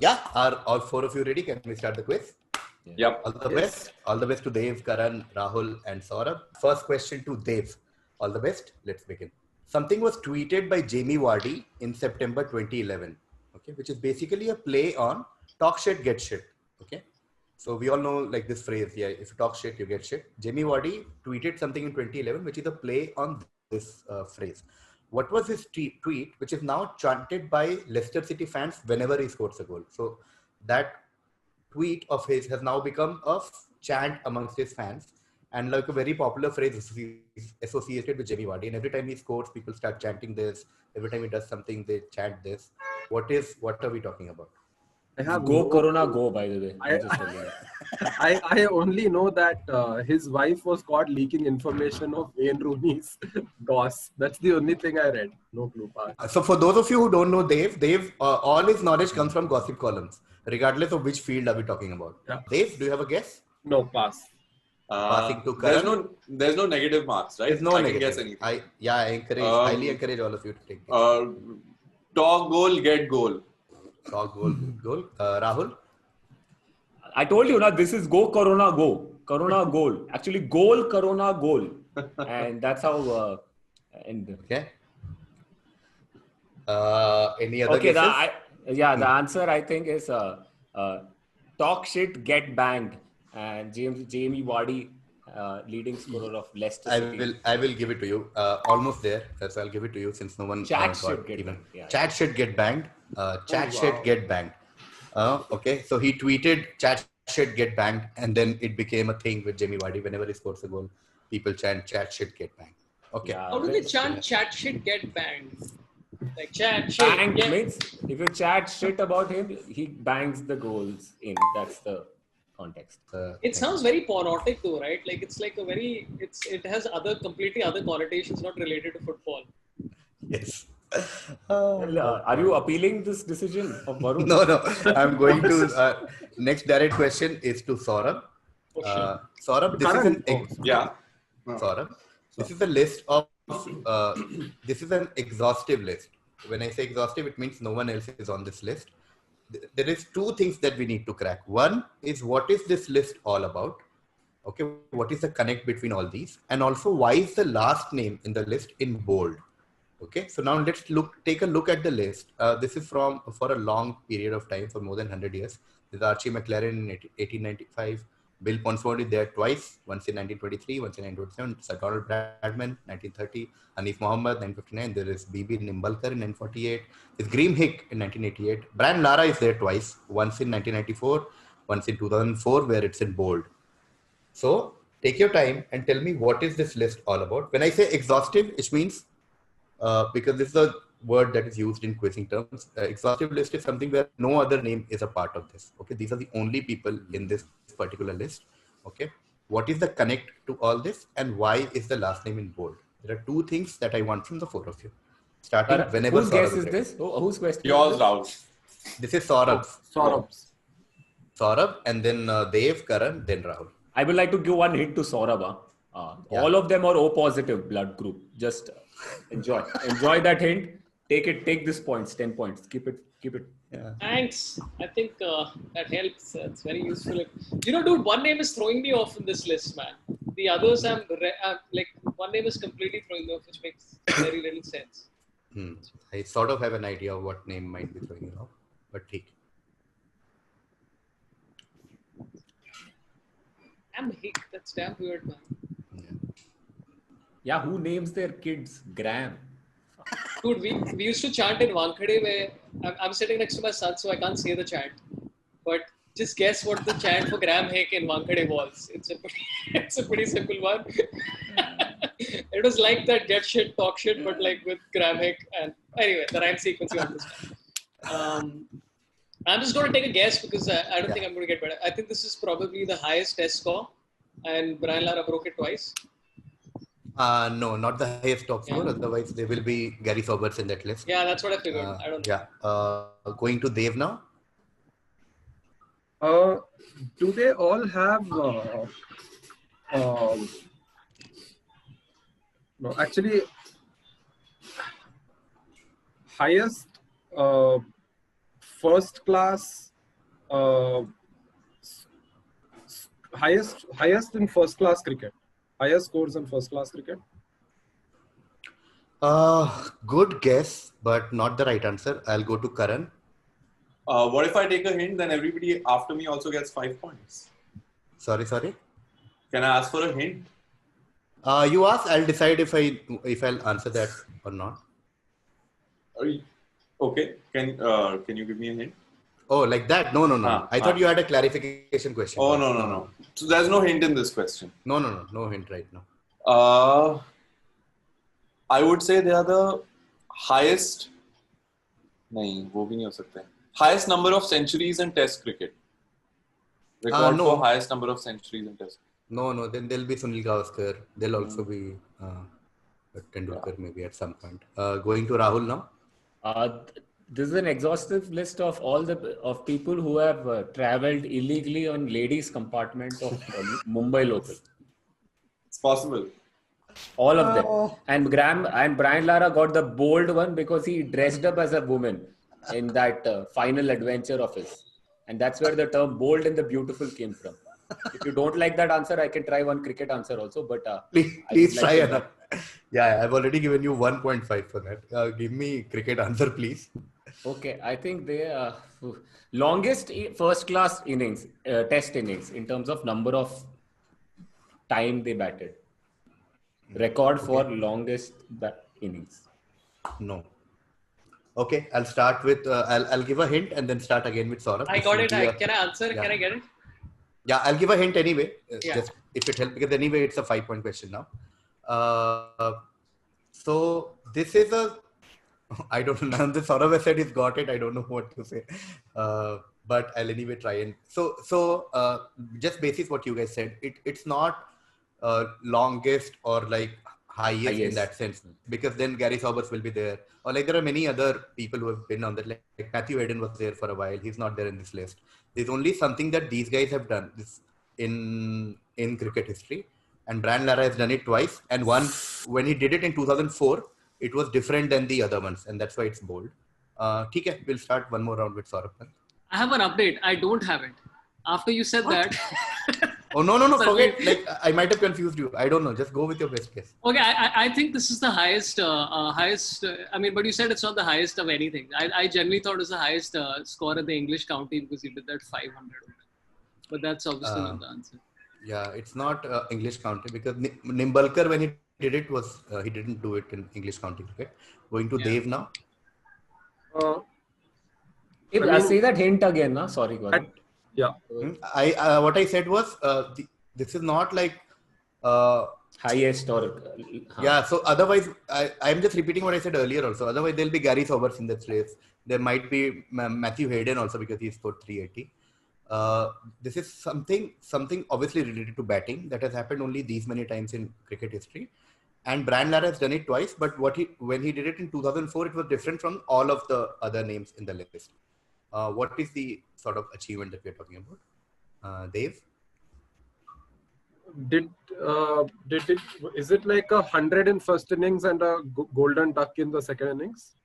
Yeah, are all four of you ready? Can we start the quiz? Yep. All the best. All the best to Dev, Karan, Rahul, and Sorabh. First question to Dev. All the best. Let's begin. Something was tweeted by Jamie Vardy in September 2011. Okay, which is basically a play on talk shit, get shit. Okay, so we all know like this phrase. Yeah, if you talk shit, you get shit. Jamie Vardy tweeted something in 2011, which is a play on this phrase. What was his tweet, which is now chanted by Leicester City fans whenever he scores a goal? So that tweet of his has now become a chant amongst his fans and like a very popular phrase associated with Jamie Vardy. And every time he scores, people start chanting this. Every time he does something, they chant this. What are we talking about? I have Go no Corona, clue. go, by the way. I'm just telling you. I only know that his wife was caught leaking information of Wayne Rooney's goss. That's the only thing I read. No clue. So for those of you who don't know Dave, all his knowledge comes from gossip columns, regardless of which field are we talking about. Yeah. Dave, do you have a guess? No, pass. Passing to Karan. There's no negative marks, right? There's no I negative. can guess anything. I highly encourage all of you to take it. Talk goal, get goal. Talk goal, goal. Rahul? I told you, this is go Corona, go. Corona, goal. Actually, goal, Corona, goal. And that's how... Okay. Any other guesses? The answer I think is talk shit, get banged. And Jamie Vardy, leading scorer of Leicester City. I will give it to you. Almost there. So I'll give it to you since no one Chat should get banged. Chat should get banged. Should get banged. Okay. So he tweeted chat should get banged, and then it became a thing with Jamie Vardy. Whenever he scores a goal, people chant chat should get banged. Okay. Yeah, how do they chant chat shit get banged? Like chat shit. Banged means if you chat shit about him, he bangs the goals in. That's the context. It sounds very pornotic though, right? Like it's like it has completely other connotations not related to football. Yes. Are you appealing this decision of Varun? No. I'm going to next direct question is to Sorabh. Sorabh, Sorabh, this is a list of this is an exhaustive list. When I say exhaustive, it means no one else is on this list. There is two things that we need to crack. One is what is this list all about? Okay, what is the connect between all these? And also why is the last name in the list in bold? Okay, so now let's take a look at the list. This is for a long period of time, for more than 100 years. This is Archie McLaren in 1895. Bill Ponsford is there twice, once in 1923, once in 1927. Sir Donald Bradman, 1930. Hanif Mohammed, 1959. There is B.B. Nimbalkar in 1948. There's Graham Hick in 1988. Brian Lara is there twice, once in 1994, once in 2004, where it's in bold. So take your time and tell me what is this list all about. When I say exhaustive, it means because this is a word that is used in quizzing terms. Exhaustive list is something where no other name is a part of this. Okay, these are the only people in this particular list. Okay, what is the connect to all this, and why is the last name in bold? There are two things that I want from the four of you. Starting whenever. Whose guess is this? Whose question? Yours, Rahul. This is Sorabh. Sorabh, and then Dev, Karan, then Rahul. I would like to give one hint to Sorabh. All of them are O positive blood group. Just enjoy that hint. Take this points, 10 points. Keep it. Yeah. Thanks. I think that helps. It's very useful. Dude, one name is throwing me off in this list, man. The others, I'm like, one name is completely throwing me off, which makes very little sense. I sort of have an idea of what name might be throwing you off, but take. Damn Hick, that's damn weird, man. Yeah, who names their kids Graham? Dude, we used to chant in Wankhede where I'm sitting next to my son, so I can't say the chant. But just guess what the chant for Graham Hick in Wankhede was. It's a pretty simple one. It was like that get shit, talk shit, but like with Graham Hick. And anyway, the rhyme sequence you understand. I'm just going to take a guess because I don't think I'm going to get better. I think this is probably the highest test score, and Brian Lara broke it twice. No, not the highest top score. Otherwise, there will be Gary Soberts in that list. Yeah, that's what I figured. I don't know. Yeah. Going to Dev now. Do they all have? No, actually, highest first class Uh, highest in first class cricket. Highest scores in first class cricket. Good guess, but not the right answer. I'll go to Karan. What if I take a hint? Then everybody after me also gets 5 points. Sorry. Can I ask for a hint? You ask. I'll decide if I'll answer that or not. Okay. Can you give me a hint? Oh, like that? No. I thought you had a clarification question. Oh no. So there's no hint in this question. No hint right now. I would say they are the highest. नहीं, वो भी नहीं हो सकते. Highest number of centuries in Test cricket. Record No. for highest number of centuries in Test. No. Then there'll be Sunil Gavaskar. There'll also be Tendulkar maybe at some point. Going to Rahul now. This is an exhaustive list of all of people who have traveled illegally on ladies' compartment of Mumbai local. It's possible. All of them. And Brian Lara got the bold one because he dressed up as a woman in that final adventure of his. And that's where the term bold and the beautiful came from. If you don't like that answer, I can try one cricket answer also. But please try another. Yeah, I've already given you 1.5 for that. Give me cricket answer, please. Okay, I think they longest first class innings, test innings in terms of number of time they batted. Record for longest innings. No. Okay, I'll start with. I'll give a hint and then start again with Sorabh. I got it. Can I answer? Yeah. Can I get it? Yeah, I'll give a hint anyway. Just if it helps, because anyway it's a 5-point question now. So this is a. I don't know. The Sorabh has said he's got it. I don't know what to say. But I'll anyway try and so just basis what you guys said. It's not longest or like highest in that sense, because then Gary Sobers will be there, or like there are many other people who have been on that. Like Matthew Hayden was there for a while. He's not there in this list. There's only something that these guys have done this in cricket history, and Brian Lara has done it twice. And one, when he did it in 2004, it was different than the other ones, and that's why it's bold. Okay, we'll start one more round with Sorabh. I have an update. I don't have it. After you said that. Oh, no. Forget. Like, I might have confused you. I don't know. Just go with your best guess. Okay, I think this is the highest. But you said it's not the highest of anything. I generally thought it was the highest score in the English county because you did that 500. But that's obviously not the answer. Yeah, it's not English county, because Nimbalkar, when he did it, was he didn't do it in English county cricket. Going to Dev now. I say that hint again, na? Sorry, go ahead. Yeah. What I said was this is not like highest or yeah. So otherwise, I'm just repeating what I said earlier. Also, otherwise there'll be Gary Sobers in that race. There might be Matthew Hayden also, because he scored 380. This is something obviously related to batting that has happened only these many times in cricket history. And Brian Lara has done it twice, but when he did it in 2004, it was different from all of the other names in the list. What is the sort of achievement that we're talking about? Dave? Is it like 100 in first innings and a golden duck in the second innings?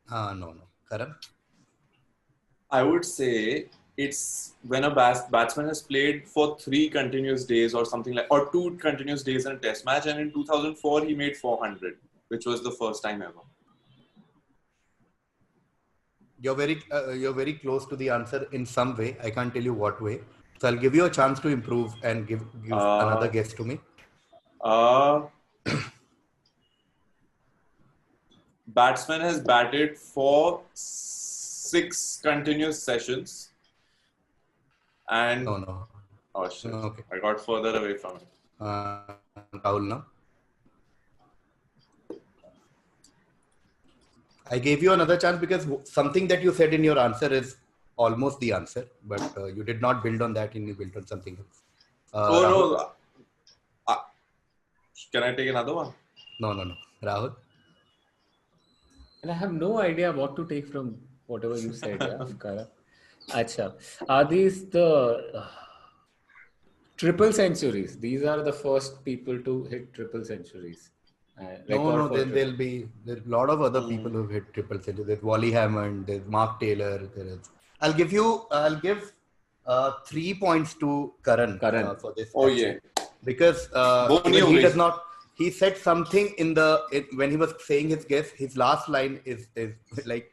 No. Karan? I would say it's when a batsman has played for 3 continuous days or something like, or 2 continuous days in a test match, and in 2004 he made 400, which was the first time ever. You're very close to the answer in some way. I can't tell you what way. So I'll give you a chance to improve and give another guess to me. Batsman has batted for 6 continuous sessions. And No. Oh shit! Okay. I got further away from it. Rahul now. I gave you another chance because something that you said in your answer is almost the answer, but you did not build on that and you built on something else. No. Can I take another one? No. Rahul? And I have no idea what to take from whatever you said, Karan. Acha. Are these the triple centuries? These are the first people to hit triple centuries. No. Then there's a lot of other people who've hit triple centuries. There's Wally Hammond. There's Mark Taylor. There is I'll give 3 points to Karan, Karan. for this. Oh, actually. Because Boni even ho he gayi. does not. He said something when he was saying his guess. His last line is like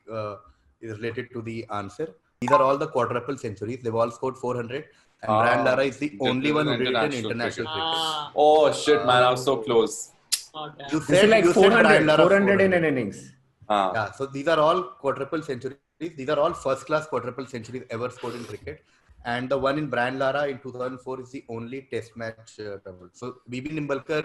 is related to the answer. These are all the quadruple centuries. They've all scored 400, and Brian Lara is the only one who did it in international cricket. Ah, Oh shit, man! I was so close. oh, damn. You This said is like you said 400, Brian Lara 400 in an innings. Yeah, so these are all quadruple centuries. These are all first-class quadruple centuries ever scored in cricket. And the one in Brian Lara in 2004 is the only test match double. So BB Nimbalkar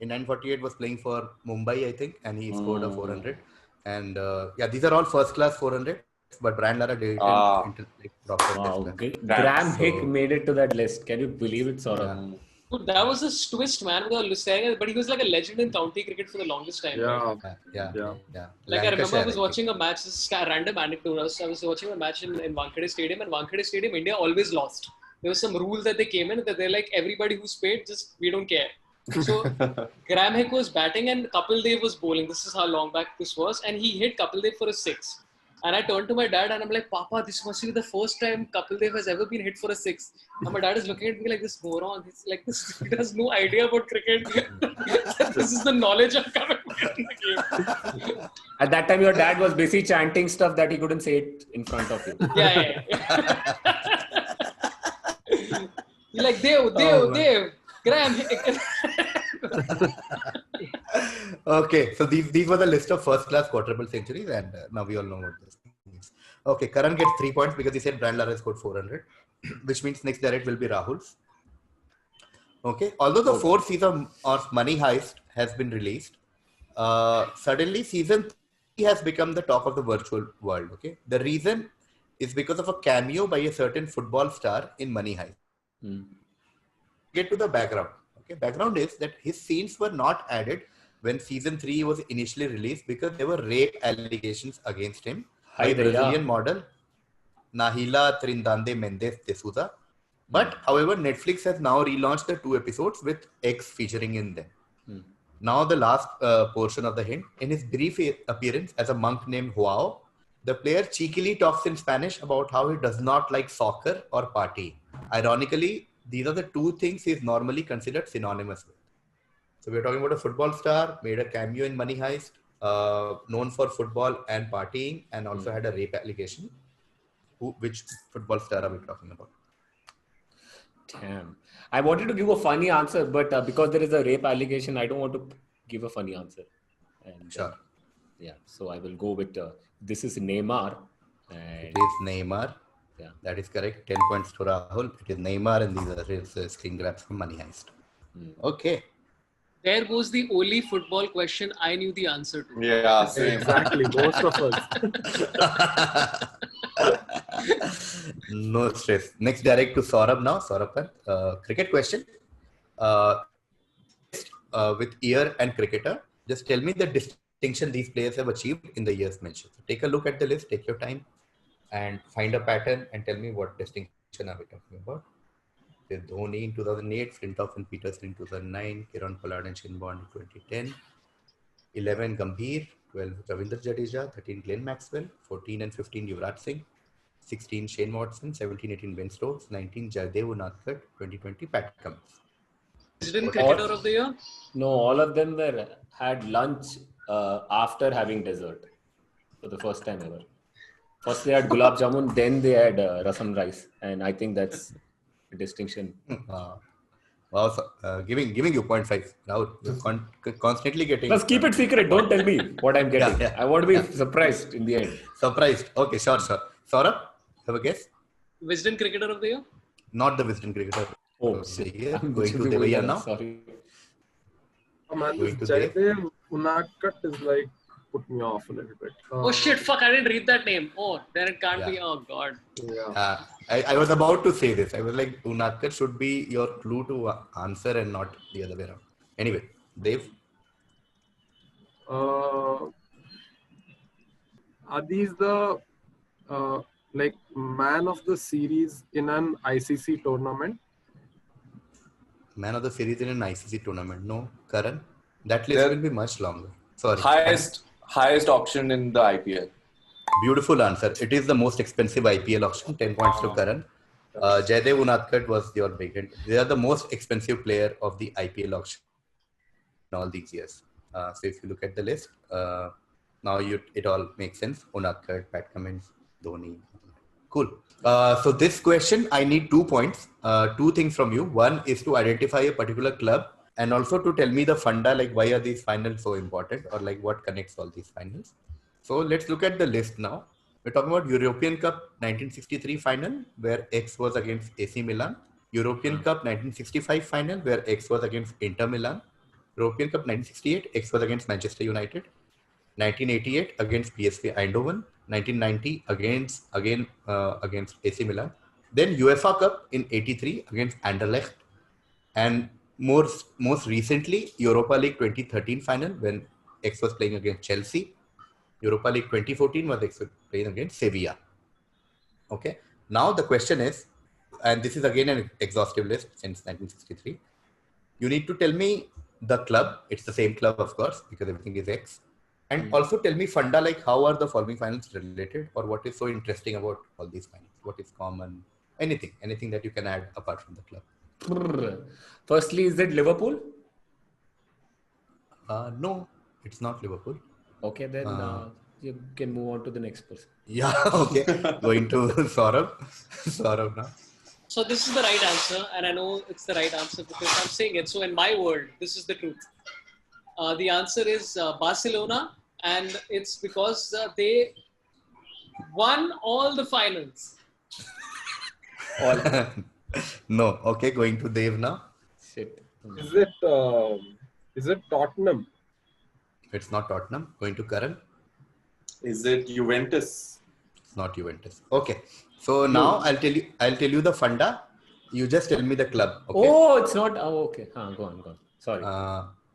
in 948 was playing for Mumbai, I think, and he scored a 400. And yeah, these are all first-class 400. But Brian Lara did it in like, proper Wow, test match. Graham Hick made it to that list. Can you believe it, Sorabh? Dude, that was a twist, man. But he was like a legend in county cricket for the longest time. Right? Yeah. Like I remember I was Lancashire, watching a match, this is a random anecdote. I was watching a match in Wankhede Stadium, and Wankhede Stadium, India always lost. There was some rule that they came in that they're like, everybody who's paid, just we don't care. So Graham Hick was batting and Kapil Dev was bowling. This is how long back this was. And he hit Kapil Dev for a 6. And I turned to my dad and I'm like, Papa, this must be the first time Kapil Dev has ever been hit for a 6. And my dad is looking at me like this moron. He's like, this he has no idea about cricket. This is the knowledge I'm coming with in the game. At that time, your dad was busy chanting stuff that he couldn't say it in front of you. Yeah. You're like, Dev, Graham. Okay, so these were the list of first-class quadruple centuries, and now we all know what this means. Okay, Karan gets 3 points because he said Brian Lara scored 400, which means next direct will be Rahul's. Okay, although the fourth season of Money Heist has been released, suddenly season 3 has become the talk of the virtual world. Okay, the reason is because of a cameo by a certain football star in Money Heist. Get to the background. Okay, background is that his scenes were not added when season 3 was initially released because there were rape allegations against him by Brazilian model Nahila Trindade Mendes de Souza. But however, Netflix has now relaunched the 2 episodes with X featuring in them. Now the last portion of the hint. In his brief appearance as a monk named Joao, the player cheekily talks in Spanish about how he does not like soccer or party. Ironically, these are the 2 things he is normally considered synonymous with. So we're talking about a football star, made a cameo in Money Heist, known for football and partying, and also had a rape allegation. Which football star are we talking about? Damn. I wanted to give a funny answer, but because there is a rape allegation, I don't want to give a funny answer. And, Sure. Yeah, so I will go with this is Neymar. And It is Neymar. Yeah. That is correct. 10 points to Rahul. It is Neymar, and these are his screen grabs from Money Heist. Okay. There goes the only football question I knew the answer to. Yeah, same. Exactly, most of us. No stress. Next, direct to Sorabh now. Sorabh, cricket question. With year and cricketer, just tell me the distinction these players have achieved in the years mentioned. So take a look at the list, take your time, and find a pattern and tell me what distinction are we talking about. There's Dhoni in 2008, Flintoff and Peterson in 2009, Kiran Pollard and Shin Bond in 2010, 11 Gambhir, 12 Ravindra Jadeja, 13 Glenn Maxwell, 14 and 15 Yuvraj Singh, 16 Shane Watson, 17, 18 Ben Stokes, 19 Jaydev Unadkat, 2020 Pat Cummins. President Cricketer of the Year? No, all of them had lunch after having dessert for the first time ever. First they had gulab jamun, then they had rasam rice, and I think that's a distinction. Wow, so, giving you 0.5. Rahul, you're constantly getting. Just keep it secret. Don't tell me what I'm getting. Yeah. I want to be surprised in the end. Surprised. Okay, sure. Sorabh, have a guess? Wisden Cricketer of the Year? Not the Wisden cricketer. Oh, shit. I'm going to Devaiah now. Sorry. Oh, man, Going this to Jaydev Unadkat is like put me off a little bit. Oh shit, fuck, I didn't read that name. Oh, then it can't be. Oh god. Yeah. I was about to say this. I was like, Unadkat should be your clue to answer and not the other way around. Anyway, Dev. Are these the like man of the series in an ICC tournament? Man of the series in an ICC tournament. No, Karan. That list will be much longer. Sorry. Highest auction in the IPL. Beautiful answer. It is the most expensive IPL auction. 10 points to Karan. Jaydev Unadkat was your big hint. They are the most expensive player of the IPL auction in all these years. So if you look at the list, now it all makes sense. Unadkat, Pat Cummins, Dhoni. Cool. So this question, I need 2 points. Two things from you. One is to identify a particular club and also to tell me the funda, like why are these finals so important, or like what connects all these finals. So let's look at the list now. We're talking about European Cup 1963 final, where X was against AC Milan. European Cup 1965 final, where X was against Inter Milan. European Cup 1968, X was against Manchester United. 1988 against PSV Eindhoven. 1990 against AC Milan. Then UEFA Cup in 83 against Anderlecht. And most recently, Europa League 2013 final when X was playing against Chelsea. Europa League 2014 was X was playing against Sevilla. Okay. Now the question is, and this is again an exhaustive list since 1963. You need to tell me the club. It's the same club, of course, because everything is X. And also tell me funda, like how are the following finals related, or what is so interesting about all these finals? What is common? Anything that you can add apart from the club. Firstly, is it Liverpool? No, it's not Liverpool. Okay, then you can move on to the next person. Yeah, okay. Going to Sorabh. Sorabh now. So this is the right answer, and I know it's the right answer because I'm saying it. So in my world, this is the truth. The answer is Barcelona, and it's because they won all the finals. No, okay. Going to Dev now. Shit. Is it Tottenham? It's not Tottenham. Going to Karan. Is it Juventus? It's not Juventus. Okay. So now I'll tell you the funda. You just tell me the club. Okay? Oh, it's not. Oh, okay. Go on. Sorry.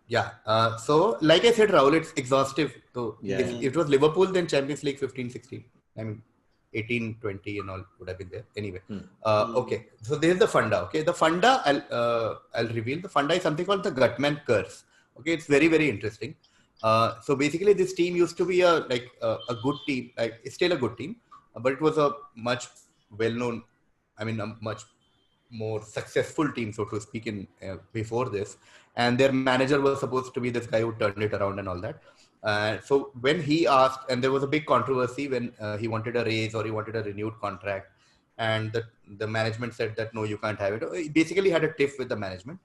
Yeah. So like I said, Rahul, it's exhaustive. So Yeah. if it was Liverpool, then Champions League 15-16. I mean, 18-20 and all would have been there. Anyway. Okay. So this is the funda. Okay. The funda, I'll reveal. The funda is something called the Gutman curse. Okay. It's very, very interesting. So basically, this team used to be a good team. Like it's still a good team, but it was a much well-known. I mean, a much more successful team, so to speak, in before this. And their manager was supposed to be this guy who turned it around and all that. So when he asked, and there was a big controversy when he wanted a raise or he wanted a renewed contract, and the management said that no, you can't have it. He basically had a tiff with the management,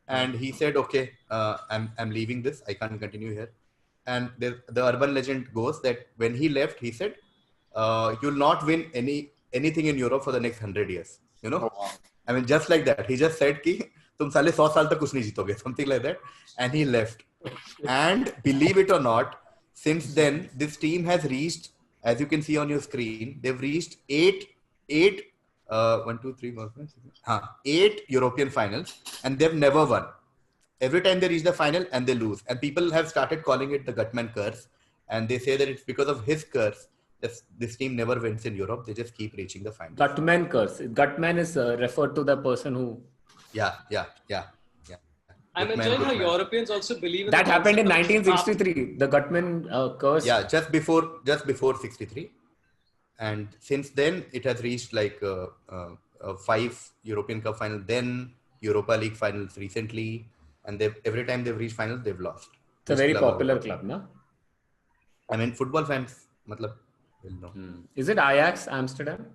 and he said, okay, I'm leaving this. I can't continue here. And the urban legend goes that when he left, he said, you'll not win anything in Europe for the next 100 years. You know, I mean, just like that. He just said कि तुम साले 100 साल तक कुछ नहीं जीतोगे, something like that, and he left. And believe it or not, since then this team has reached, as you can see on your screen, they've reached eight European finals, and they've never won. Every time they reach the final and they lose, and people have started calling it the Gutman curse, and they say that it's because of his curse that this team never wins in Europe. They just keep reaching the final. Gutman curse. Gutman is referred to the person who. Yeah. I'm enjoying how Europeans also believe in that happened in 1963. The Gutman curse. Yeah, just before 63, and since then it has reached like 5 European Cup finals, then Europa League finals recently, and every time they've reached finals, they've lost. It's a very popular club, no? I mean, football fans, matlab, will know. Is it Ajax Amsterdam?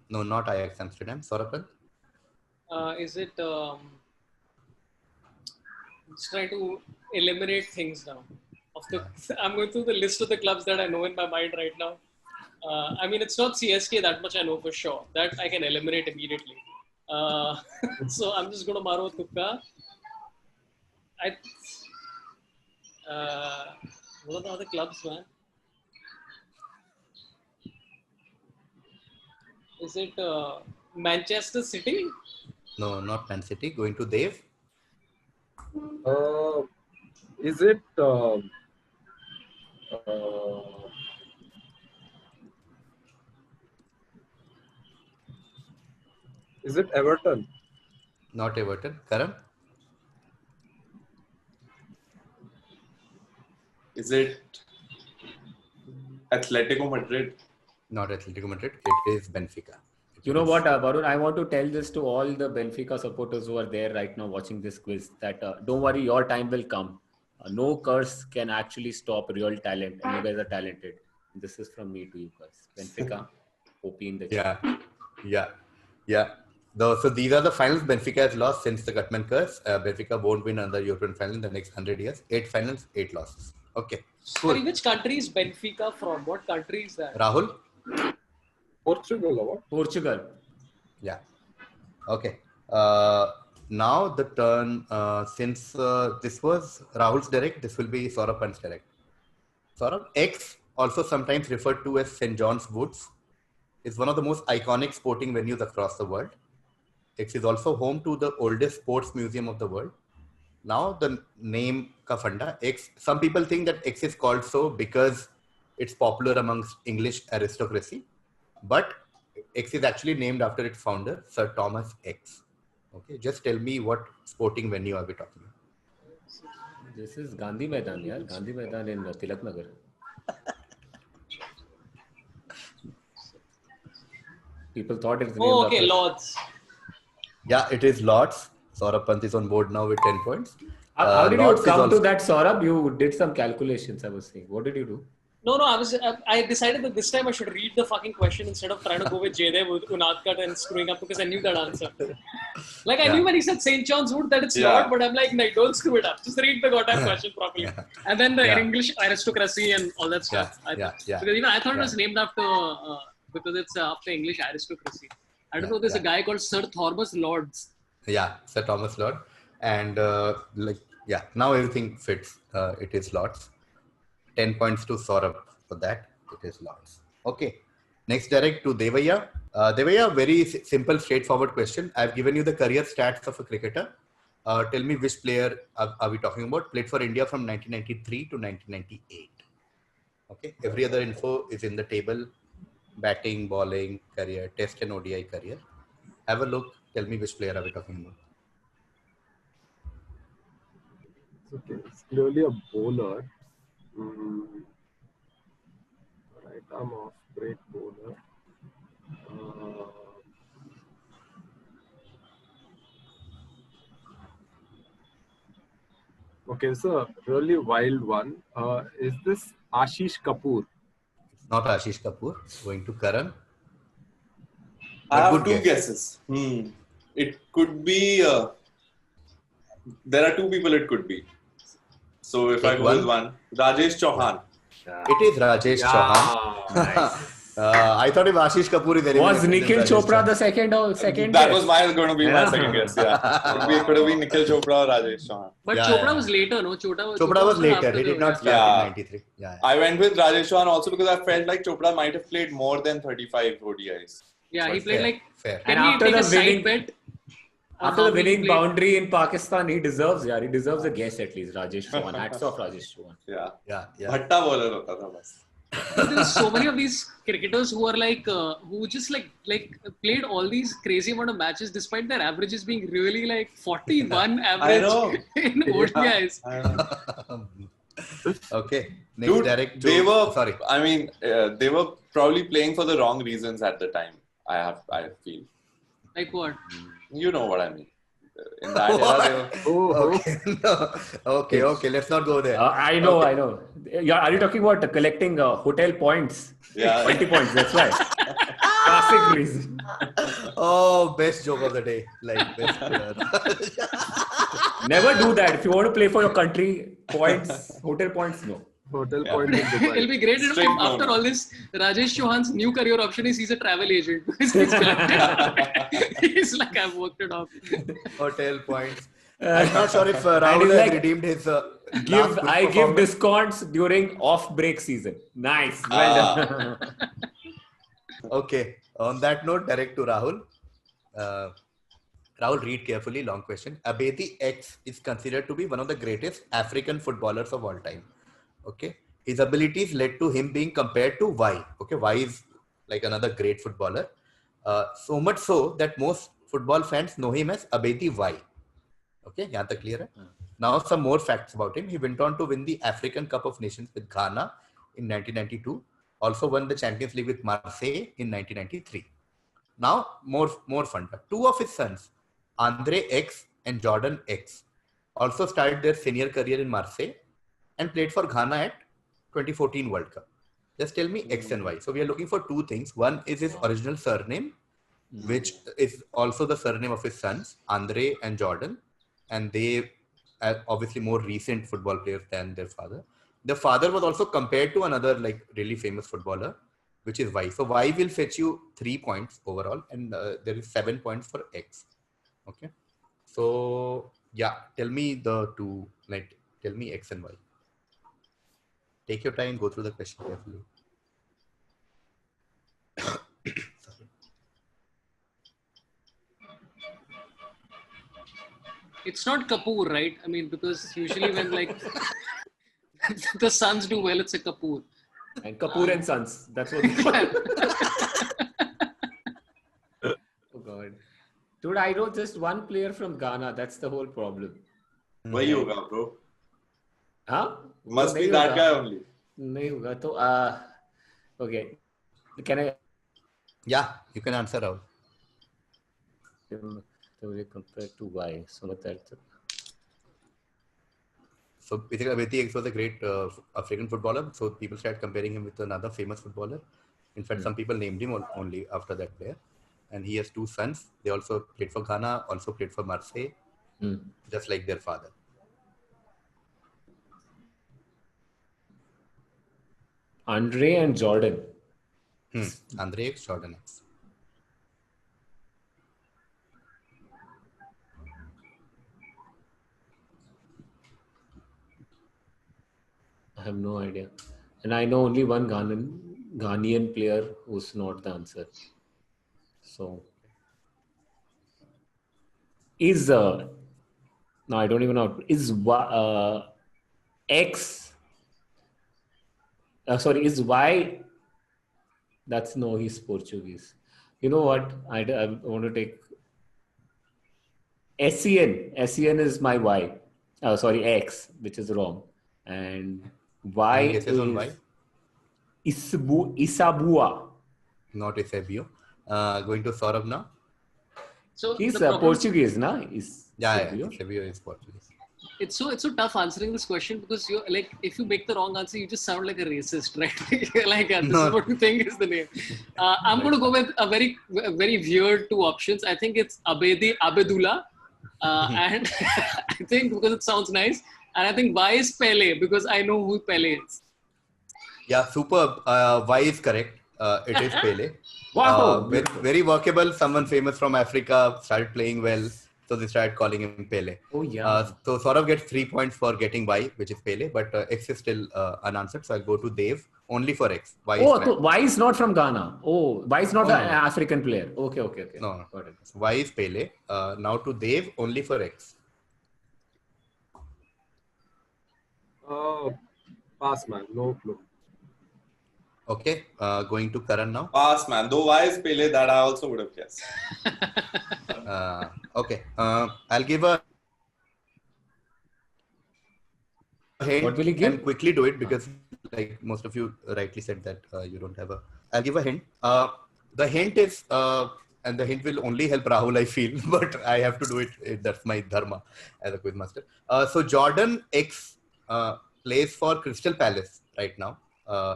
No, not Ajax Amsterdam. Sorabh? Is it? I'm just trying to eliminate things now. I'm going through the list of the clubs that I know in my mind right now. I mean, it's not CSK, that much I know for sure. That I can eliminate immediately. So I'm just going to maro tukka. What are the other clubs, man? Is it Manchester City? No, not Man City. Going to Dev. Is it Everton? Not Everton. Karan? Is it Atletico Madrid. Not Atletico Madrid. It is Benfica. You know what, Varun? I want to tell this to all the Benfica supporters who are there right now watching this quiz that don't worry, your time will come. No curse can actually stop real talent, and you guys are talented. This is from me to you guys. Benfica, OP in the chat. Yeah. So these are the finals Benfica has lost since the Gutman curse. Benfica won't win another European final in the next 100 years. 8 finals, 8 losses. Okay. Cool. Sorry, which country is Benfica from? What country is that? Rahul? Portugal or what? Portugal. Yeah. Okay. Now the turn, since this was Rahul's direct, this will be Sorabh's direct. Sorabh, X, also sometimes referred to as St. John's Woods, is one of the most iconic sporting venues across the world. X is also home to the oldest sports museum of the world. Now the name ka funda, X, some people think that X is called so because it's popular amongst English aristocracy, but X is actually named after its founder, Sir Thomas X. Okay, just tell me what sporting venue are we talking about? This is Gandhi Maidan, yeah. Gandhi Maidan in Tilak Nagar. People thought it's named Oh, okay, after... Lords. Yeah, it is Lords. Saurabh Pant is on board now with 10 points. How did Lords you come also... to that, Sorabh? You did some calculations, I was saying. What did you do? No, I decided that this time I should read the fucking question instead of trying to go with Jaydev, Unadkat and screwing up because I knew that answer. Like I knew when he said St. John's Wood that it's not, but I'm like, no, don't screw it up. Just read the goddamn question properly. And then the English aristocracy and all that stuff. Because even I thought it was named after, because it's after English aristocracy. I don't know, there's a guy called Sir Thomas Lords. Yeah, Sir Thomas Lord. And now everything fits. It is Lords. 10 points to Sorabh for that. It is Lords. Okay. Next, direct to Devaiah. Devaiah, very simple, straightforward question. I've given you the career stats of a cricketer. Tell me which player are we talking about? Played for India from 1993 to 1998. Okay. Every other info is in the table. Batting, bowling, career, test and ODI career. Have a look. Tell me which player are we talking about? Okay, it's clearly a bowler. Right arm off break bowler. Okay, it's a really wild one. Is this Ashish Kapoor? It's not Ashish Kapoor. Going to Karan. I have two guesses. It could be. There are two people it could be. So if I go with one, Rajesh Chauhan. It is Rajesh Chauhan. Nice. I thought if Ashish Kapoor is anyone. Was Nikhil Chopra the second That guess? was going to be my second guess. Yeah, it could have been Nikhil Chopra or Rajesh Chauhan. But Chopra was later, no? Chopra was later. He did not start in 93. Yeah. I went with Rajesh Chauhan also because I felt like Chopra might have played more than 35 ODIs. Yeah, But he played fair. Can And we after take the a side winning- bet? After the winning boundary in Pakistan, he deserves a guess at least. Rajesh Chauhan. Hats off, Rajesh Chauhan. Yeah. Yeah. Bhatta bowler hota tha bas. There's so many of these cricketers who are who just played all these crazy amount of matches despite their averages being really 41 average in ODIs. Okay. Next, Dude, direct to, they were. Sorry. I mean, they were probably playing for the wrong reasons at the time. I feel. Like what? You know what I mean. In that era, they were. Okay. No. Okay. Let's not go there. I know. Yeah, are you talking about collecting hotel points? Yeah. 20 points, that's why. Classic reason. Oh, best joke of the day. Best. Never do that. If you want to play for your country, hotel points, no. Hotel point in Dubai. It'll be great if after all this, Rajesh Chauhan's new career option is he's a travel agent. He's like, I've worked it off. Hotel points. I'm not sure if Rahul has redeemed his. I give discounts during off-break season. Nice. Well done. Okay. On that note, direct to Rahul. Rahul, read carefully. Long question. Abedi X is considered to be one of the greatest African footballers of all time. Okay. His abilities led to him being compared to Y. Okay. Y is like another great footballer. So much so that most football fans know him as Abedi Y. Okay. Yahan tak clear hai? Now some more facts about him. He went on to win the African Cup of Nations with Ghana in 1992. Also won the Champions League with Marseille in 1993. Now, more fun. Two of his sons, Andre X and Jordan X, also started their senior career in Marseille and played for Ghana at 2014 World Cup. Just tell me X and Y. So we are looking for two things. One is his original surname, which is also the surname of his sons, Andre and Jordan. And they are obviously more recent football players than their father. The father was also compared to another like really famous footballer, which is Y. So Y will fetch you 3 points overall, and there is 7 points for X. Okay. So yeah, tell me the two, like tell me X and Y. Take your time, go through the question carefully. Sorry. It's not Kapoor, right? I mean, because usually when like the sons do well, it's a Kapoor. And Kapoor and Sons. That's what they call it. Oh God. Dude, I know just one player from Ghana. That's the whole problem. Why yoga, bro? Huh? Must be Nahi that hoga. guy only. Nahi hoga. So, okay. Can I Yeah, you can answer out. compare to Y? So what that? So basically, Abeti X was a great African footballer. So people started comparing him with another famous footballer. In fact, some people named him only after that player. And he has two sons. They also played for Ghana, also played for Marseille, just like their father. Andre and Jordan. Andre X, Jordan X. I have no idea. And I know only one Ghanaian player who's not the answer. So is no, I don't even know. Is X? Sorry, is Y? That's no. He's Portuguese. You know what? I want to take SEN. SEN is my Y. Sorry, X, which is wrong. And Y Any guesses on Y? is Isabua. Not Eusebio. Going to Sorabh now. So He's the problem- Portuguese, na? Yeah, Eusebio is Portuguese. It's so tough answering this question because you're like, if you make the wrong answer, you just sound like a racist, right? You're like, this is what you think is the name. I'm going to go with a very weird two options. I think it's Abedullah, and I think because it sounds nice, and I think Y is Pele because I know who Pele is. Yeah, superb. Y is correct. It is Pele. Wow. Very workable. Someone famous from Africa started playing well. So they started calling him Pele. Oh, yeah. So Sorabh gets 3 points for getting Y, which is Pele, but X is still unanswered. So I'll go to Dev only for X. Y is correct. So Y is not from Ghana. Oh, Y is not No, an no. African player. Okay. No. Got it. Y is Pele. Now to Dev only for X. Pass, man. No clue. Okay. Going to Karan now. Pass, man. Though why is Pele, that I also would have guessed. Okay. I'll give a hint. What will he give? And quickly do it because like most of you rightly said that you don't have a... I'll give a hint. The hint is... and the hint will only help Rahul, I feel, but I have to do it. That's my dharma as a quizmaster. So Jordan X plays for Crystal Palace right now.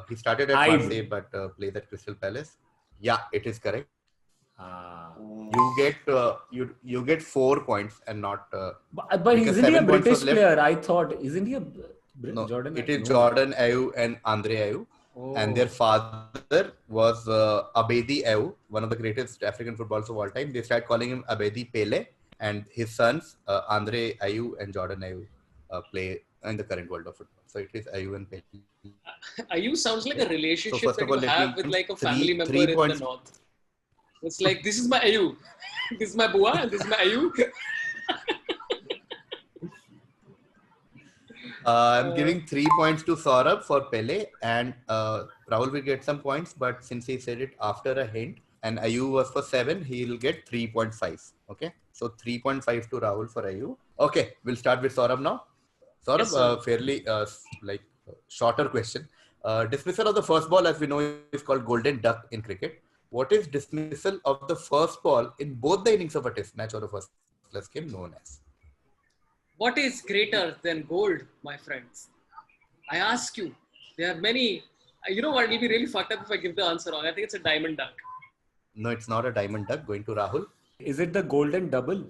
He started at Marseille, but plays at Crystal Palace. Yeah, it is correct. You get 4 points and not. But isn't he a British player? I thought, isn't he a No, Jordan? it is Jordan Ayew and Andre Ayew. Oh. And their father was Abedi Ayew, one of the greatest African footballers of all time. They started calling him Abedi Pele, and his sons Andre Ayew and Jordan Ayew play in the current world of football. So it is Ayew and Pele. Ayew sounds like a relationship So first that of all, you let me have with give like a three- family member 3 in the points. north. It's like, this is my Ayew, this is my Bua, and this is my Ayew. I'm giving 3 points to Sorabh for Pele, and Rahul will get some points, but since he said it after a hint, and Ayew was for 7, he'll get 3.5. Okay, so 3.5 to Rahul for Ayew. Okay, we'll start with Sorabh now. Sorabh, Yes, sir. fairly shorter question. Dismissal of the first ball, as we know, is called golden duck in cricket. What is dismissal of the first ball in both the innings of a test match or a first class game known as? What is greater than gold, my friends? I ask you. There are many. You know what? It'll be really fucked up if I give the answer wrong. I think it's a diamond duck. No, it's not a diamond duck. Going to Rahul. Is it the golden double?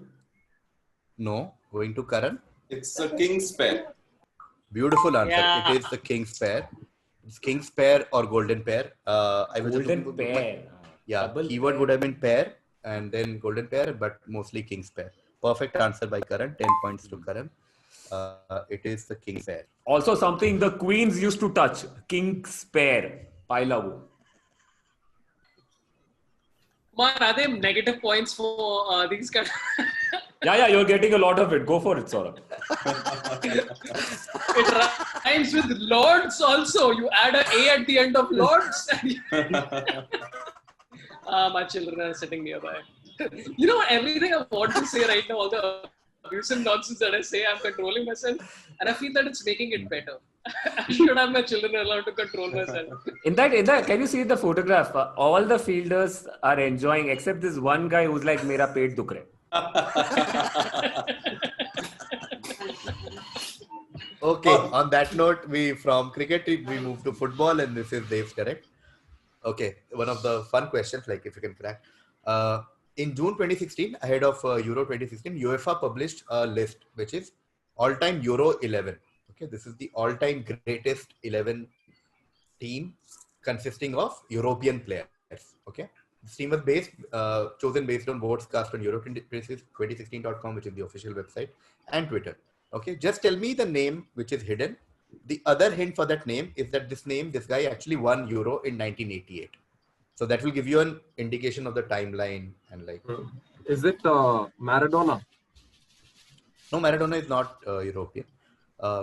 No. Going to Karan. It's a king's pair. Beautiful answer. Yeah. It is the king's pair. It's king's pair or golden pair. I was just Golden looking for pair. yeah, Double keyword pair. would have been pair and then golden pair, but mostly king's pair. Perfect answer by Karan. 10 points to Karan. It is the king's pair. Also something the queens used to touch. King's pair. Pailavu. Man, are there negative points for these kind of... Yeah, you're getting a lot of it. Go for it, Sorabh. It rhymes with lords also. You add an A at the end of lords. My children are sitting nearby. You know what? Everything I want to say right now, all the abusive nonsense that I say, I'm controlling myself. And I feel that it's making it better. I should have my children allowed to control myself. In that, can you see the photograph? All the fielders are enjoying except this one guy who's like, "Mera pet dukh raha hai." Okay, on that note, from cricket we move to football, and this is Dave's correct. Okay, one of the fun questions, like if you can crack. In June 2016, ahead of Euro 2016, UEFA published a list which is all-time Euro 11. Okay, this is the all-time greatest 11 team consisting of European players. Okay, this team was chosen based on votes cast on Euro2016.com, which is the official website, and Twitter. Okay, just tell me the name which is hidden. The other hint for that name is that this guy actually won Euro in 1988. So that will give you an indication of the timeline and like. Is it Maradona? No, Maradona is not European.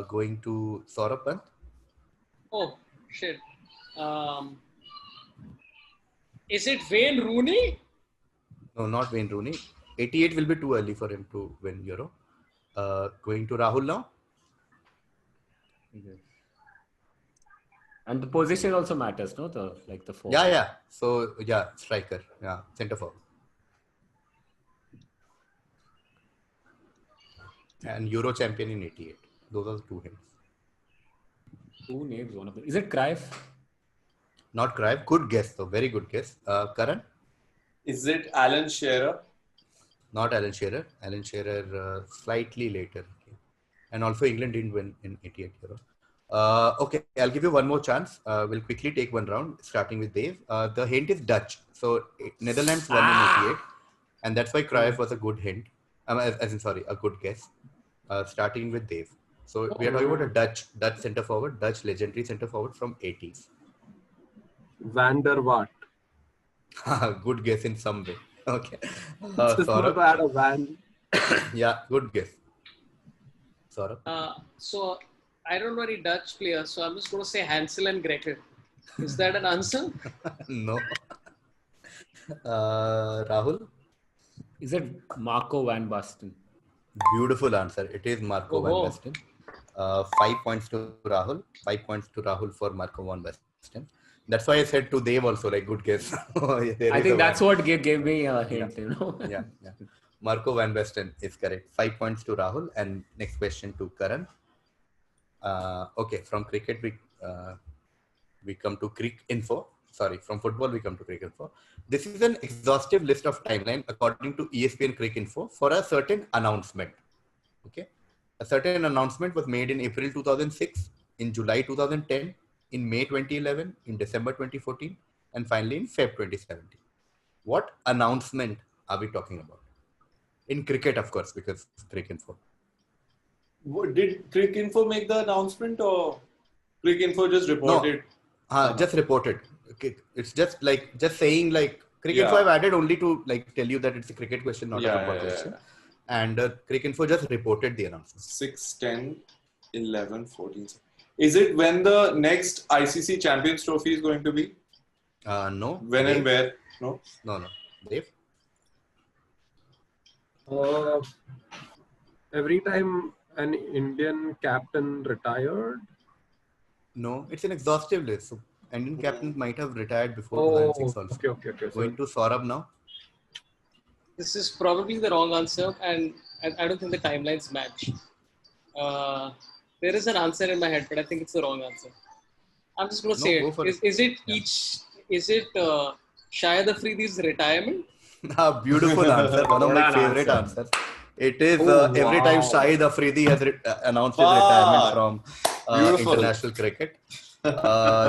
Going to Sorabh. Oh, shit. Is it Wayne Rooney? No, not Wayne Rooney. 88 will be too early for him to win Euro. Going to Rahul now. And the position also matters, no? The four. Yeah. So yeah, striker. Yeah, centre forward. And Euro champion in 88. Those are the two hints. Two names, one of them. Is it Cruyff? Not Cruyff. Good guess though. Very good guess. Karan? Is it Alan Shearer? Not Alan Shearer. Alan Shearer slightly later. Okay. And also England didn't win in 88 Euro. Okay, I'll give you one more chance. We'll quickly take one round, starting with Dave. The hint is Dutch. So Netherlands won in 88. And that's why Cruyff was a good hint. A good guess. Starting with Dave. So we are talking about a Dutch centre forward, Dutch legendary centre forward from 80s. Van der Waart. Good guess in some way. Okay. Just not add a van. Yeah, good guess. Sorabh. So I don't know any Dutch players, so I'm just going to say Hansel and Gretel. Is that an answer? No. Rahul? Is it Marco van Basten? Beautiful answer. It is Marco van Basten. 5 points to Rahul. 5 points to Rahul for Marco van Basten. That's why I said to Dave also, like, good guess. I think that's what gave me a hint, you know. Yeah. Marco van Basten is correct. 5 points to Rahul. And next question to Karan. Okay, from cricket we come to Crick Info. Sorry, from football we come to Crick Info. This is an exhaustive list of timeline according to ESPN Crick Info for a certain announcement. Okay, a certain announcement was made in April 2006, in July 2010, in May 2011, in December 2014, and finally in Feb 2017. What announcement are we talking about? In cricket, of course, because it's Crick Info. Did Crick Info make the announcement or Crick Info just reported? No, just reported. Okay. It's just saying like Crick Info I've added only to like tell you that it's a cricket question, not a football question. And Crick Info just reported the announcement. 6, 10, 11, 14. Is it when the next ICC Champions Trophy is going to be? No. When Dave? and where? No. Dave? Every time an Indian captain retired. No, it's an exhaustive list. So Indian captains might have retired before Oh, 2006 also. okay. So Going to Sorabh now. This is probably the wrong answer, and I don't think the timelines match. There is an answer in my head, but I think it's the wrong answer. I'm just going to No, say go it. for it. Is it Yeah. is it Shahid Afridi's retirement? Beautiful answer. One of my What an favorite answer. answers. It is Oh, every time wow. Shahid Afridi has announced his retirement from Beautiful. international cricket.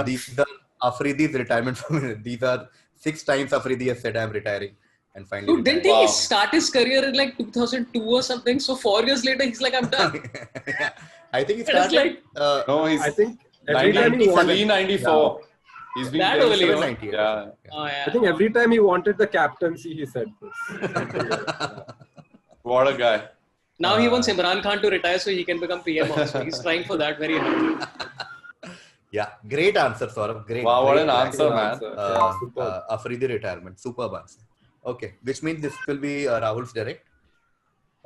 These are Afridi's retirement from. These are 6 times Afridi has said I'm retiring, and finally Dude, didn't retired. he Wow. start his career in like 2002 or something? So 4 years later, he's like, I'm done. Yeah. I think he It is started. like- No, he's I think every time he 93, wanted, 94. He's been That playing early, since- huh? 98. Yeah. Oh yeah. I think every time he wanted the captaincy, he said this. What a guy. Now he wants Imran Khan to retire so he can become PM also. He's trying for that very hard. Yeah, great answer, Sorabh. Great. Wow, what great an black. answer, man. Yeah, superb. Afridi retirement. Superb answer. Okay, which means this will be Rahul's direct.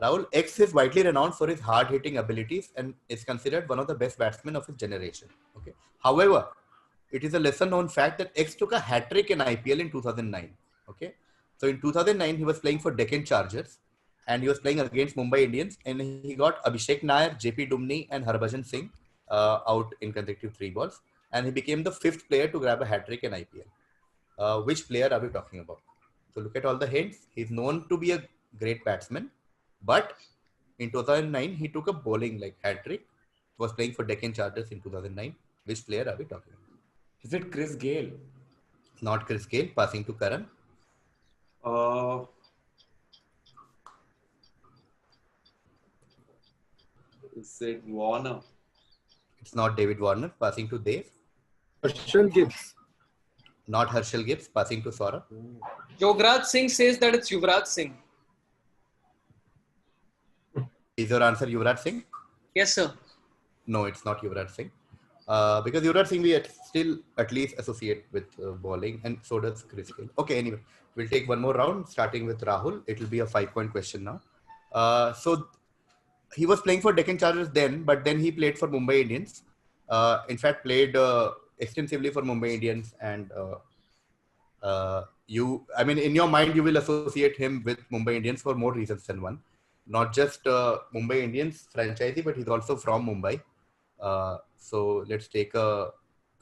Rahul, X is widely renowned for his hard-hitting abilities and is considered one of the best batsmen of his generation. Okay. However, it is a lesser-known fact that X took a hat-trick in IPL in 2009. Okay. So in 2009, he was playing for Deccan Chargers and he was playing against Mumbai Indians and he got Abhishek Nair, JP Dumni and Harbhajan Singh out in consecutive 3 balls. And he became the 5th player to grab a hat-trick in IPL. Which player are we talking about? So look at all the hints. He's known to be a great batsman. But in 2009, he took a bowling like hat trick. Was playing for Deccan Chargers in 2009. Which player are we talking about? Is it Chris Gale? Not Chris Gale. Passing to Karan. Is it Warner? It's not David Warner. Passing to Dave. Herschel Gibbs. Not Herschel Gibbs. Passing to Sorabh. Yograj Singh says that it's Yuvraj Singh. Is your answer Yuvraj Singh? Yes, sir. No, it's not Yuvraj Singh. Because Yuvraj Singh we still at least associate with bowling, and so does Chris Gale. Okay, anyway, we'll take one more round, starting with Rahul. It will be a 5-point question now. So he was playing for Deccan Chargers then, but then he played for Mumbai Indians. In fact, played extensively for Mumbai Indians, and in your mind, you will associate him with Mumbai Indians for more reasons than one. Not just Mumbai Indians franchisee, but he's also from Mumbai. So let's take a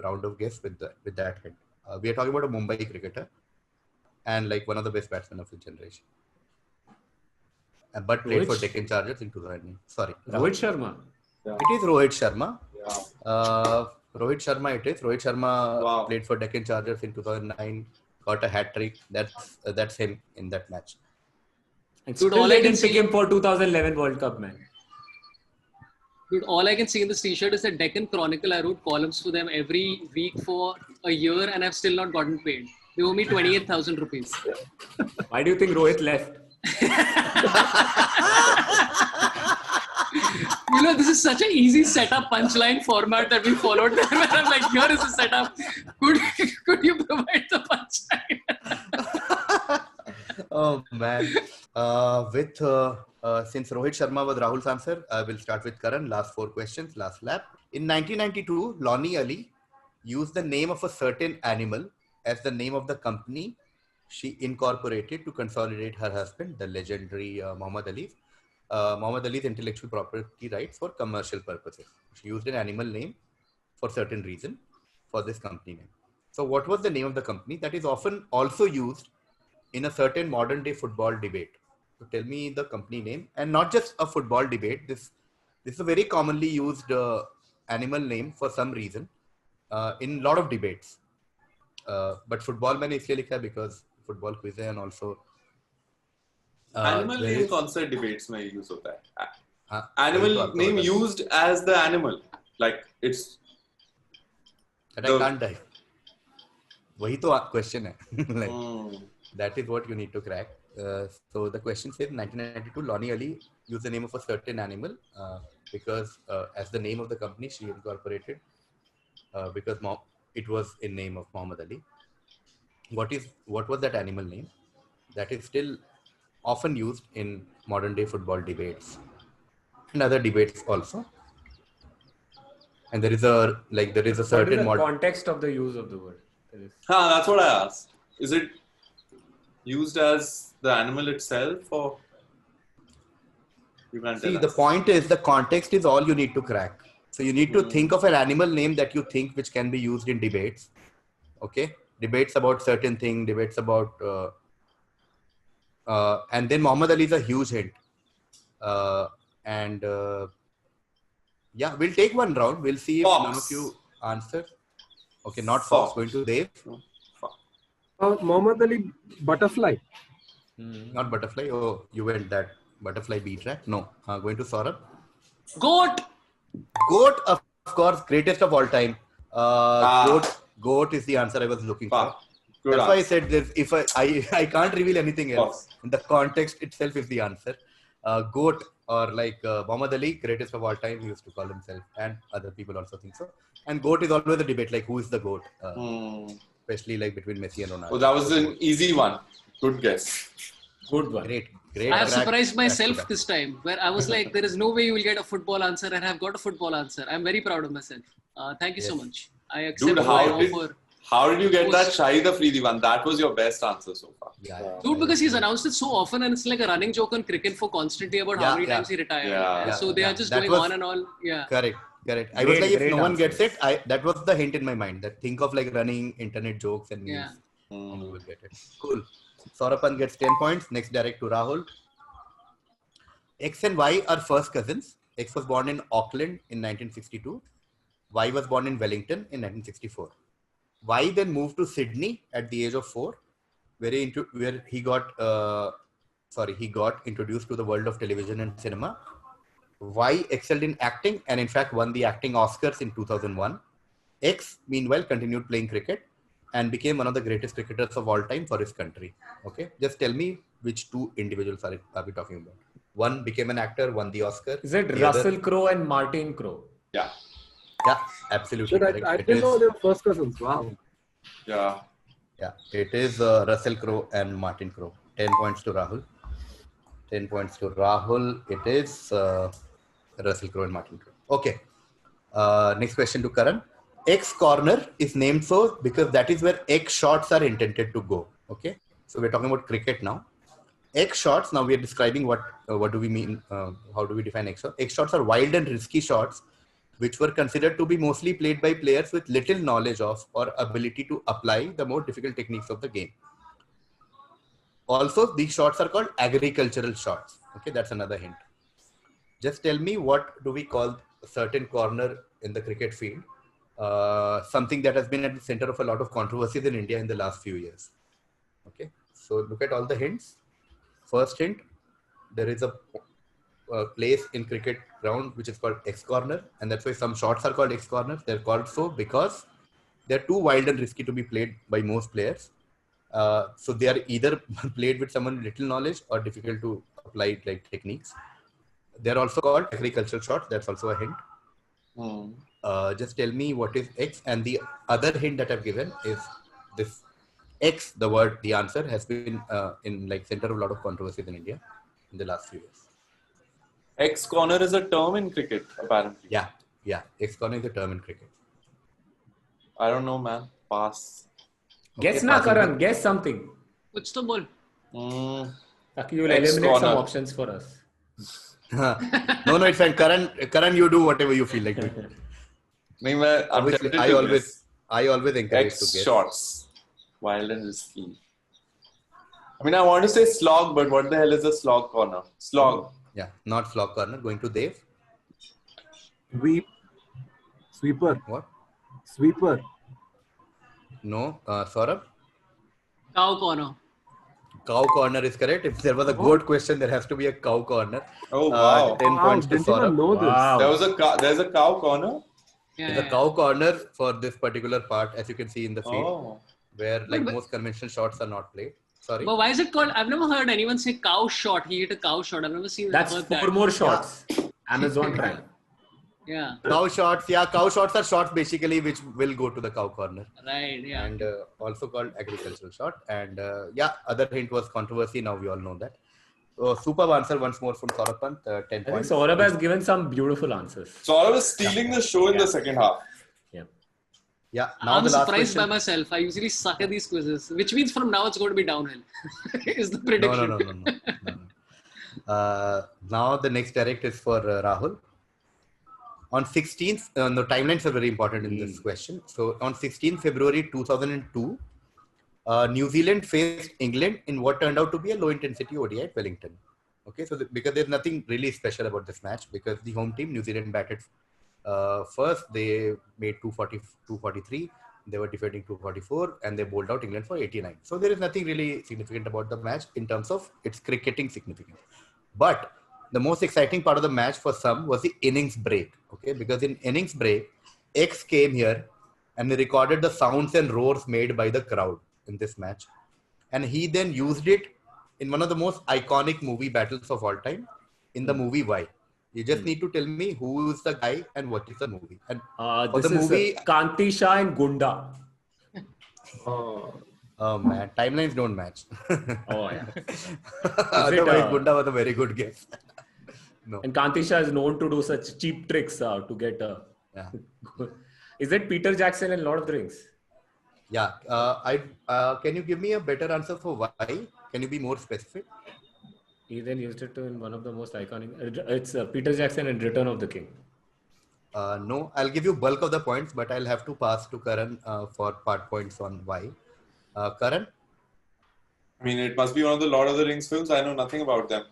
round of guess with that hint. We are talking about a Mumbai cricketer and like one of the best batsmen of his generation. But played for Deccan Chargers in 2009. Sorry. Rohit Sharma. Yeah. It is Rohit Sharma. Yeah. Rohit Sharma it is. Rohit Sharma Wow. played for Deccan Chargers in 2009. Got a hat trick. That's him in that match. And Dude, still all they I can didn't pick see- him for 2011 World Cup, man. Dude, all I can see in this t-shirt is the Deccan Chronicle. I wrote columns for them every week for a year and I've still not gotten paid. They owe me 28,000 rupees. Why do you think Rohit left? You know, this is such an easy setup punchline format that we followed there. Where I'm like, here is a setup. Could you provide the punchline? Oh man. Since Rohit Sharma was Rahul's answer, we'll start with Karan. Last 4 questions, last lap. In 1992, Lonnie Ali used the name of a certain animal as the name of the company she incorporated to consolidate her husband, the legendary Muhammad Ali's intellectual property rights for commercial purposes. She used an animal name for certain reason for this company name. So what was the name of the company that is often also used in a certain modern day football debate? So tell me the company name, and not just a football debate. This is a very commonly used animal name for some reason in a lot of debates. But football मैंने इसलिए लिखा because football quiz है and also Animal there name is- concept debates में use होता है. हाँ, Animal वही तो आपको name बता दूं. used as the animal. Like it's That I can't die. वही तो question है. Like, that is what you need to crack. So the question says 1992 Lonnie Ali used the name of a certain animal because as the name of the company she incorporated because it was in name of Muhammad Ali. What was that animal name that is still often used in modern day football debates and other debates also? And there is a What is certain the context of the use of the word? That's what I asked. Is it used as the animal itself, or you can't tell See, the us? point is the context is all you need to crack. So you need to think of an animal name that you think which can be used in debates. Okay, debates about certain thing, debates about, and then Muhammad Ali is a huge hint. And yeah, we'll take one round. We'll see if none of you answer. Okay, not Fox. Going to Dev. Muhammad Ali, butterfly. Not butterfly. Oh, you went that butterfly beat track. No. Going to Sorabh. Goat. Goat, of course, greatest of all time. Goat is the answer I was looking for. That's why I said this. If I can't reveal anything else. In the context itself is the answer. Goat, or like Muhammad Ali, greatest of all time, he used to call himself, and other people also think so. And goat is always a debate, like who is the goat, especially like between Messi and Ronaldo. Oh, that was an easy one. Good guess. Good one. Great. I have surprised myself this time, where I was like, there is no way you will get a football answer, and I have got a football answer. I'm very proud of myself. Thank you so much. I accept my offer. How did you get that Shahid Afridi one? That was your best answer so far. Dude, because he's announced it so often, and it's like a running joke on cricket for constantly about how many times he retired. So they are just going on and on. Yeah. Correct. I was like, if no one gets it, that was the hint in my mind. That think of like running internet jokes and memes, and you will get it. Cool. Sorappan gets 10 points. Next, direct to Rahul. X and Y are first cousins. X was born in Auckland in 1962. Y was born in Wellington in 1964. Y then moved to Sydney at the age of 4, where he got introduced to the world of television and cinema. Y excelled in acting and in fact won the acting Oscars in 2001. X, meanwhile, continued playing cricket and became one of the greatest cricketers of all time for his country. Okay, just tell me which two individuals are we talking about? One became an actor, won the Oscar. Is it Russell Crowe and Martin Crowe? Yeah. Yeah, absolutely. I didn't know they were first cousins. Wow. Yeah. Yeah, it is Russell Crowe and Martin Crowe. 10 points to Rahul. 10 points to Rahul. It is Russell Crowe and Martin Crowe. Okay. Next question to Karan. X corner is named so because that is where X shots are intended to go. Okay. So we're talking about cricket now. X shots. Now we are describing what do we mean? How do we define X shots? X shots are wild and risky shots, which were considered to be mostly played by players with little knowledge of or ability to apply the more difficult techniques of the game. Also, these shots are called agricultural shots. Okay, that's another hint. Just tell me, what do we call a certain corner in the cricket field? Something that has been at the center of a lot of controversies in India in the last few years. Okay, so look at all the hints. First hint, there is a place in cricket ground which is called X corner, and that's why some shots are called X corners. They're called so because they're too wild and risky to be played by most players. So they are either played with someone with little knowledge or difficult to apply like techniques. They're also called agricultural shots. That's also a hint. Just tell me what is X, and the other hint that I've given is this X. The word, the answer has been in like center of a lot of controversies in India in the last few years. X corner is a term in cricket, apparently. Yeah. X corner is a term in cricket. I don't know, man. Pass. Guess na, Karan. Guess something. What's the ball? You will eliminate some options for us. No, it's fine. Karan, you do whatever you feel like doing. I always encourage X to guess. shots. Wild and risky. I mean, I want to say slog, but what the hell is a slog corner? Slog. Yeah, not slog corner. Going to Dev. Sweeper. What? Sweeper. No. Sorabh? Cow corner. Cow corner is correct. If there was a goat question, there has to be a cow corner. Oh, wow. 10 points to Didn't even Sorabh. know this. Wow. There's a cow corner? There's a cow corner for this particular part, as you can see in the field, where like most conventional shots are not played. Sorry. But why is it called? I've never heard anyone say cow shot. He hit a cow shot. I've never seen That's heard 4 that. more shots. Amazon Prime. Yeah. Cow shots. Yeah, cow shots are shots basically which will go to the cow corner. Right. Yeah. And also called agricultural shot. And other hint was controversy. Now we all know that. superb answer once more from Sorabh Pant. 10 I think points. Sorabh has given some beautiful answers. Sorabh was stealing the show in the second half. Yeah. Now I'm the last surprised question. by myself. I usually suck at these quizzes, which means from now it's going to be downhill. Is the prediction? No. Now the next direct is for Rahul. On 16th, the timelines are very important in this question. So on 16th February 2002, New Zealand faced England in what turned out to be a low-intensity ODI at Wellington. Okay, so because there's nothing really special about this match, because the home team, New Zealand, batted first. They made 243. They were defending 244, and they bowled out England for 89. So there is nothing really significant about the match in terms of its cricketing significance. But the most exciting part of the match for some was the innings break. Okay, because in innings break, X came here and they recorded the sounds and roars made by the crowd in this match, and he then used it in one of the most iconic movie battles of all time, in the movie Why. You just need to tell me who is the guy and what is the movie. And for This the movie, is Kanti Shah and Gunda. oh man, timelines don't match. Oh yeah. Otherwise, Gunda was a very good guess. No. And Kanti Shah is known to do such cheap tricks to get. Yeah. Is it Peter Jackson in Lord of the Rings? Yeah. Can you give me a better answer for why? Can you be more specific? He then used it in one of the most iconic. It's Peter Jackson in Return of the King. No, I'll give you bulk of the points, but I'll have to pass to Karan for part points on why. Karan? I mean, it must be one of the Lord of the Rings films. I know nothing about them.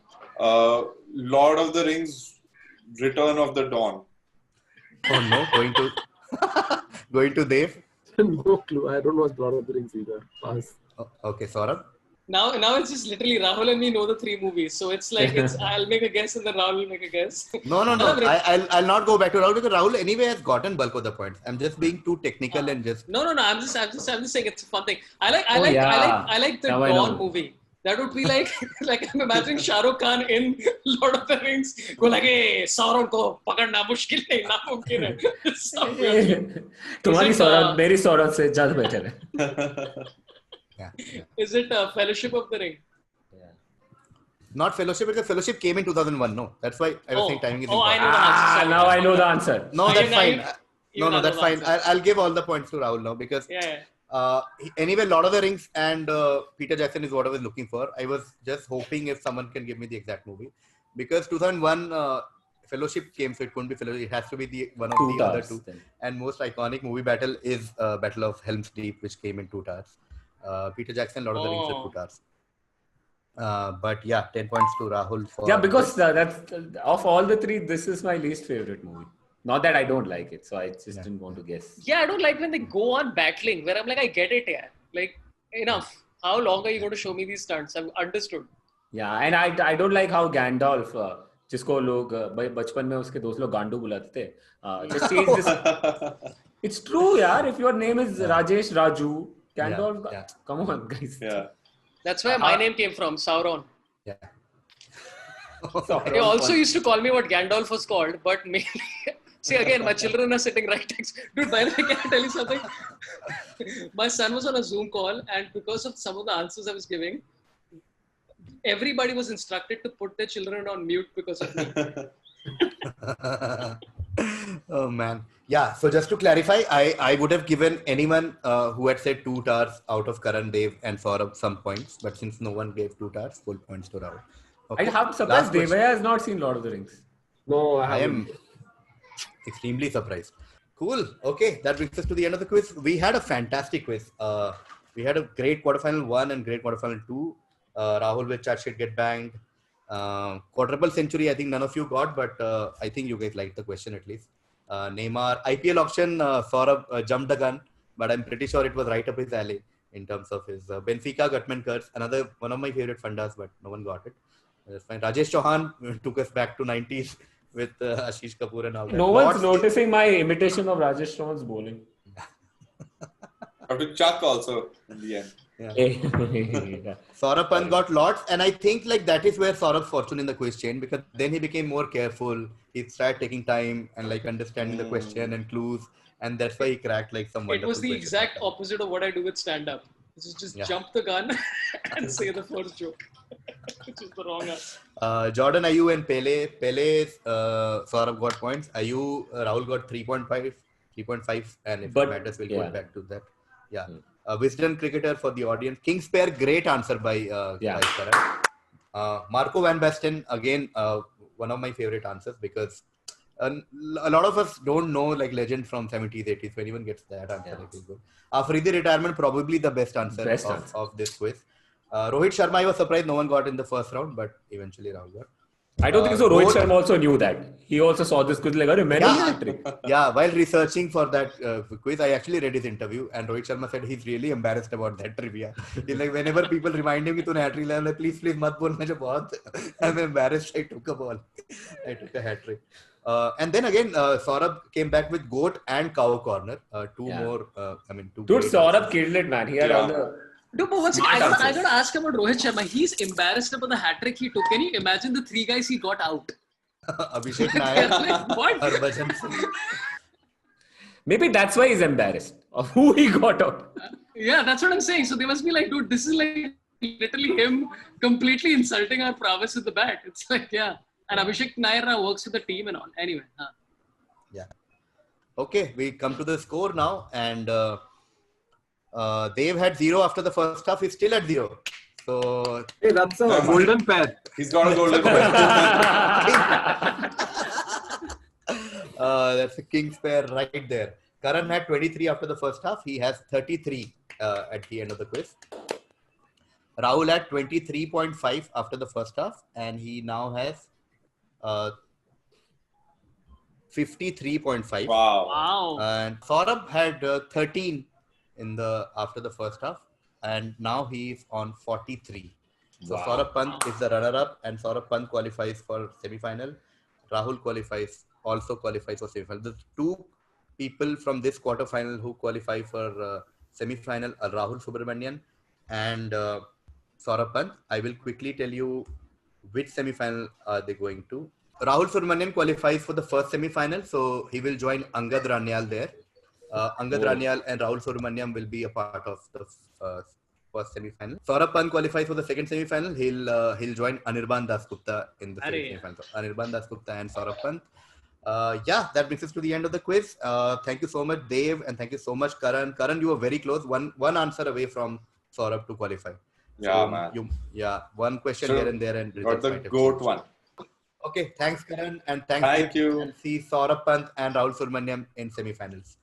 Lord of the Rings, Return of the Dawn. Oh no, going to Dev? No clue. I don't watch Lord of the Rings either. Pass. Okay, Sorabh? Now it's just literally Rahul and me know the three movies. So it's like I'll make a guess and then Rahul will make a guess. No. I'll not go back to Rahul because Rahul anyway has gotten bulk of the points. I'm just being too technical and just. No. I'm just saying it's a fun thing. I like the Now I Dawn know. movie. That would be like I'm imagining Shah Rukh Khan in Lord of the Rings go like, hey, Sauron ko pakadna mushkil hai, namumkin hai. तुम्हारी सौरभ मेरी सौरभ से ज्यादा better है. Yeah. Is it Fellowship of the Ring? Not Fellowship, because Fellowship came in 2001. No, that's why I was saying timing is important. I know the answer. Sorry. Now I know the answer. No, that's fine. No, that's fine. Answer. I'll give all the points to Rahul now because anyway, Lord of the Rings and Peter Jackson is what I was looking for. I was just hoping if someone can give me the exact movie, because 2001 Fellowship came, so it couldn't be Fellowship. It has to be one of the other two. Then. And most iconic movie battle is Battle of Helm's Deep, which came in 2 hours. Peter Jackson, Lord of the Rings at 2 hours. But yeah, 10 points to Rahul for. Yeah, because that's of all the three, this is my least favorite movie. Not that I don't like it, so I just didn't want to guess. Yeah, I don't like when they go on battling, where I'm like, I get it, yeah. Like, enough. How long are you going to show me these stunts? I've understood. Yeah, and I don't like how Gandalf, जिसको लोग बचपन में उसके दोस्त लोग गांडू बुलाते थे, just change this. It's true, यार. If your name is Rajesh Raju, Gandalf, come on, guys. Yeah. That's where my name came from, Sauron. Yeah. They also used to call me what Gandalf was called, but mainly. See, again, my children are sitting right next. Dude, by the way, can I tell you something? My son was on a Zoom call, and because of some of the answers I was giving, everybody was instructed to put their children on mute because of me. Oh man. Yeah, so just to clarify, I would have given anyone who had said 2 stars out of Karan, Dev and Sorabh some points, but since no one gave 2 stars, full points to Rahul. Okay. I'm surprised Devaiah has not seen Lord of the Rings. No, I am extremely surprised. Cool. Okay, that brings us to the end of the quiz. We had a fantastic quiz. We had a great quarterfinal 1 and great quarterfinal 2. Rahul with chat sheet get banged. Quadruple century, I think none of you got, but I think you guys liked the question at least. Neymar, IPL auction, Sorabh jumped the gun, but I'm pretty sure it was right up his alley in terms of his Benfica Gutman curse. Another one of my favorite fundas, but no one got it. That's fine. Rajesh Chauhan took us back to 90s with Ashish Kapoor and all that. No one's noticing my imitation of Rajesh Chauhan's bowling. Have to Chuck also in the end. Yeah. Sorabh Pant got lots, and I think like that is where Sorabh's fortune in the quiz changed, because then he became more careful. He started taking time and like understanding the question and clues, and that's why he cracked like some wonderful. It was the exact opposite of what I do with stand-up. Just jump the gun and say the first joke. Which is the wrong answer. Jordan, Ayu and Pele. Sorabh got points. Ayu, Rahul got 3.5, and if But- it matters, we'll yeah. go back to that. Yeah. Wisdom cricketer for the audience. King's Pair, great answer by Yeah. Karan. Marco van Basten, again, one of my favorite answers because a lot of us don't know like legend from 70s, 80s. When anyone gets that answer, Yeah. like, it's good. Afridi retirement, probably the best answer, Best answer. of this quiz. Rohit Sharma, I was surprised no one got in the first round, but eventually Rahul got. I don't think so. Rohit Goat- Sharma also knew that. He also saw this quiz like, "Arey, maine Yeah. nahi hat-trick." Yeah, while researching for that quiz, I actually read his interview, and Rohit Sharma said he's really embarrassed about that trivia. He's like, whenever people remind him, "तूने hat-trick लाया," like, please, mat bol, मुझे बहुत, I'm embarrassed. I took a ball. I took a hat-trick. And then again, Sorabh came back with goat and cow corner. Two Yeah. more. Two. Dude, great Sorabh answers. killed it, man. He had Yeah. all the. No, but once Smart again, I answers. gotta ask about Rohit Sharma. He's embarrassed about the hat trick he took. Can you imagine the 3 guys he got out? Abhishek They're Nair, like, what? Harbhajan Singh. Maybe that's why he's embarrassed of who he got out. Yeah, that's what I'm saying. So they must be like, dude, this is like literally him completely insulting our prowess with the bat. It's like, yeah. And Abhishek Nair works with the team and all. Anyway. Yeah. Okay, we come to the score now, and Dev had 0 after the first half. He's still at 0. So Hey, that's a golden pair. He's got a golden pair. that's a king's pair right there. Karan had 23 after the first half. He has 33 at the end of the quiz. Rahul had 23.5 after the first half, and he now has 53.5. Wow. Wow. And Sorabh had 13 after the first half, and now he is on 43. So Wow. Sorabh Pant is the runner-up, and Sorabh Pant qualifies for semi-final. Rahul also qualifies for semi-final. The two people from this quarter-final who qualify for semi-final are Rahul Subramanian and Sorabh Pant. I will quickly tell you which semi-final are they going to. Rahul Subramanian qualifies for the first semi-final, so he will join Angad Ranyal there. Angad Ranyal and Rahul Subramanian will be a part of the first semi-final. Sorabh Pant qualifies for the second semi-final. He'll join Anirban Dasgupta in the second semi-final. So Anirban Dasgupta and Sorabh Pant. Yeah, that brings us to the end of the quiz. Thank you so much, Dev, and thank you so much, Karan. Karan, you were very close. One answer away from Sorabh to qualify. Yeah, So man. one question So, here and there, and Got results the might have goat changed. one. Okay, thanks, Karan, and Thank Dev, you. And see Sorabh Pant and Rahul Subramaniam in semi-finals.